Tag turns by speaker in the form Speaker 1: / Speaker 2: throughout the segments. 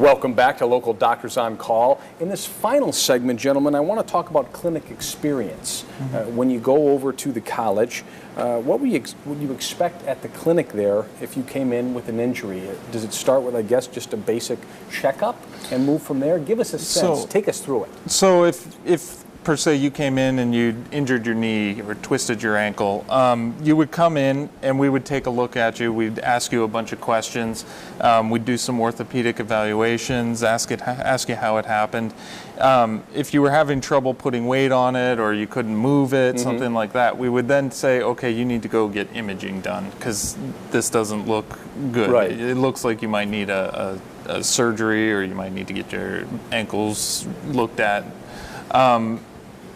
Speaker 1: Welcome back to Local Doctors on Call. In this final segment, gentlemen, I want to talk about clinic experience. When you go over to the college, what would you expect at the clinic there if you came in with an injury? Does it start with, I guess, just a basic checkup and move from there? Give us a sense. Take us through it.
Speaker 2: So if per se you came in and you injured your knee or twisted your ankle, you would come in and we would take a look at you. We'd ask you a bunch of questions. We'd do some orthopedic evaluations, ask you how it happened. If you were having trouble putting weight on it or you couldn't move it, something like that, we would then say, okay, you need to go get imaging done because this doesn't look good.
Speaker 1: Right.
Speaker 2: It looks like you might need a surgery or you might need to get your ankles looked at.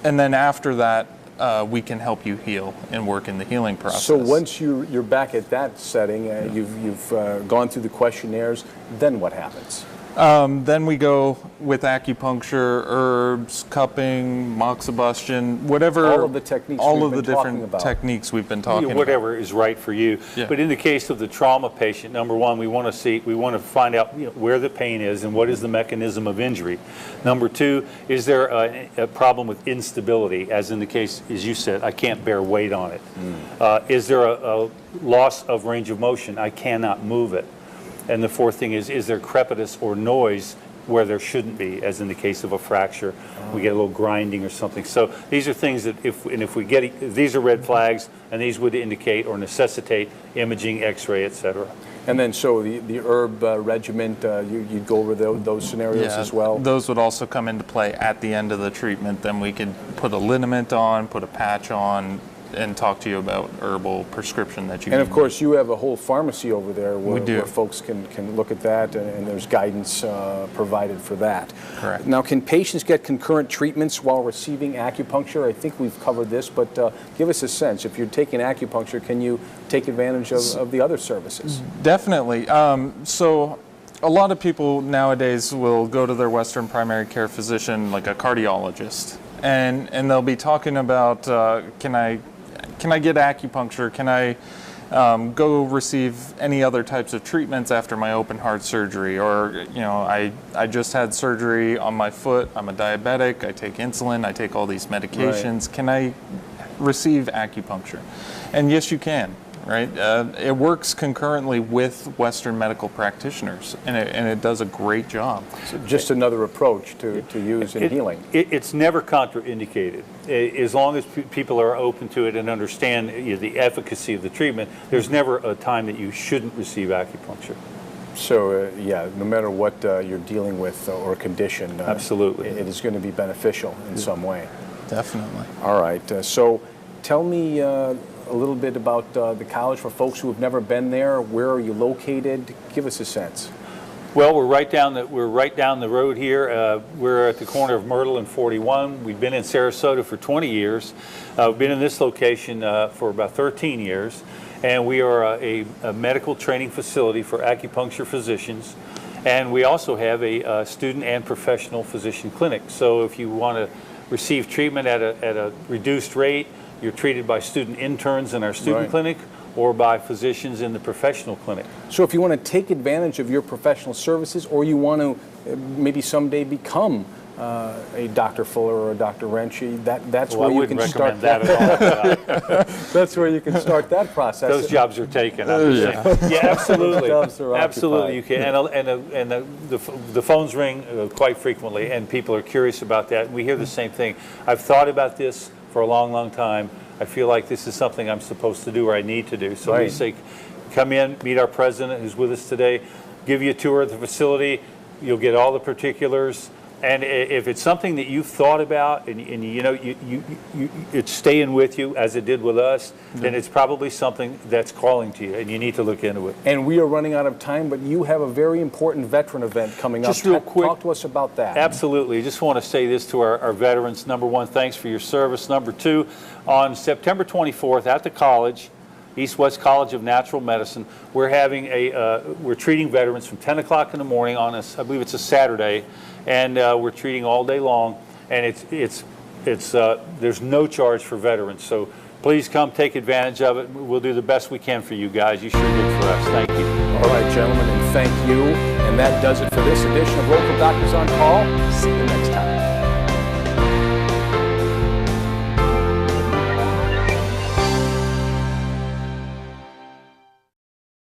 Speaker 2: And then after that, we can help you heal and work in the healing process.
Speaker 1: So once you're back at that setting, you've gone through the questionnaires, then what happens?
Speaker 2: Then we go with acupuncture, herbs, cupping, moxibustion, whatever.
Speaker 1: All of the techniques
Speaker 2: techniques we've been talking about.
Speaker 3: Whatever is right for you.
Speaker 2: Yeah.
Speaker 3: But in the case of the trauma patient, number one, we want to find out where the pain is and what is the mechanism of injury. Number two, is there a problem with instability, as in the case, as you said, I can't bear weight on it. Is there a loss of range of motion? I cannot move it. And the fourth thing is there crepitus or noise where there shouldn't be, as in the case of a fracture? We get a little grinding or something. So these are things that these are red flags, and these would indicate or necessitate imaging, x-ray, etc.
Speaker 1: And then so the herb regimen, you'd go over those scenarios as well?
Speaker 2: Those would also come into play at the end of the treatment. Then we could put a liniment on, put a patch on, and talk to you about herbal prescription that you
Speaker 1: And of course, you have a whole pharmacy over there where folks can look at that, and there's guidance provided for that.
Speaker 2: Correct.
Speaker 1: Now, can patients get concurrent treatments while receiving acupuncture? I think we've covered this, but give us a sense. If you're taking acupuncture, can you take advantage of the other services?
Speaker 2: Definitely. So a lot of people nowadays will go to their Western primary care physician, like a cardiologist, and they'll be talking about, can I get acupuncture? Can I go receive any other types of treatments after my open heart surgery? Or, I just had surgery on my foot. I'm a diabetic. I take insulin. I take all these medications. Right. Can I receive acupuncture? And yes, you can. Right? It works concurrently with Western medical practitioners, and it does a great job.
Speaker 1: So just another approach to use in healing.
Speaker 3: It's never contraindicated. As long as people are open to it and understand the efficacy of the treatment, there's never a time that you shouldn't receive acupuncture.
Speaker 1: So, no matter what you're dealing with or condition,
Speaker 3: absolutely,
Speaker 1: it is going to be beneficial in some way.
Speaker 2: Definitely.
Speaker 1: All right. So tell me a little bit about the college for folks who have never been there. Where are you located? Give us a sense.
Speaker 3: Well, we're right down the road here. We're at the corner of Myrtle and 41. We've been in Sarasota for 20 years. We've been in this location for about 13 years. And we are a medical training facility for acupuncture physicians. And we also have a student and professional physician clinic. So if you want to receive treatment at a reduced rate, you're treated by student interns in our student clinic or by physicians in the professional clinic.
Speaker 1: So if you want to take advantage of your professional services, or you want to maybe someday become a Dr. Fuller or a Dr. Renshi, that's where you can start
Speaker 3: that at all.
Speaker 1: That's where you can start that process.
Speaker 3: Those jobs are taken. Yeah, absolutely. Absolutely, you can. And the phones ring quite frequently, and people are curious about that. We hear the same thing. I've thought about this for a long, long time. I feel like this is something I'm supposed to do or I need to do. So we say, come in, meet our president who's with us today, give you a tour of the facility. You'll get all the particulars. And if it's something that you've thought about and it's staying with you as it did with us, then it's probably something that's calling to you, and you need to look into it.
Speaker 1: And we are running out of time, but you have a very important veteran event coming up.
Speaker 3: Just real quick.
Speaker 1: Talk to us about that.
Speaker 3: Absolutely. I just want to say this to our veterans. Number one, thanks for your service. Number two, on September 24th at the college, East West College of Natural Medicine, we're having we're treating veterans from 10 o'clock in the morning on I believe it's a Saturday, and we're treating all day long, and there's no charge for veterans. So please come take advantage of it. We'll do the best we can for you guys. You sure did for us. Thank you.
Speaker 1: All right, gentlemen, and thank you. And that does it for this edition of Local Doctors on Call. See you next time.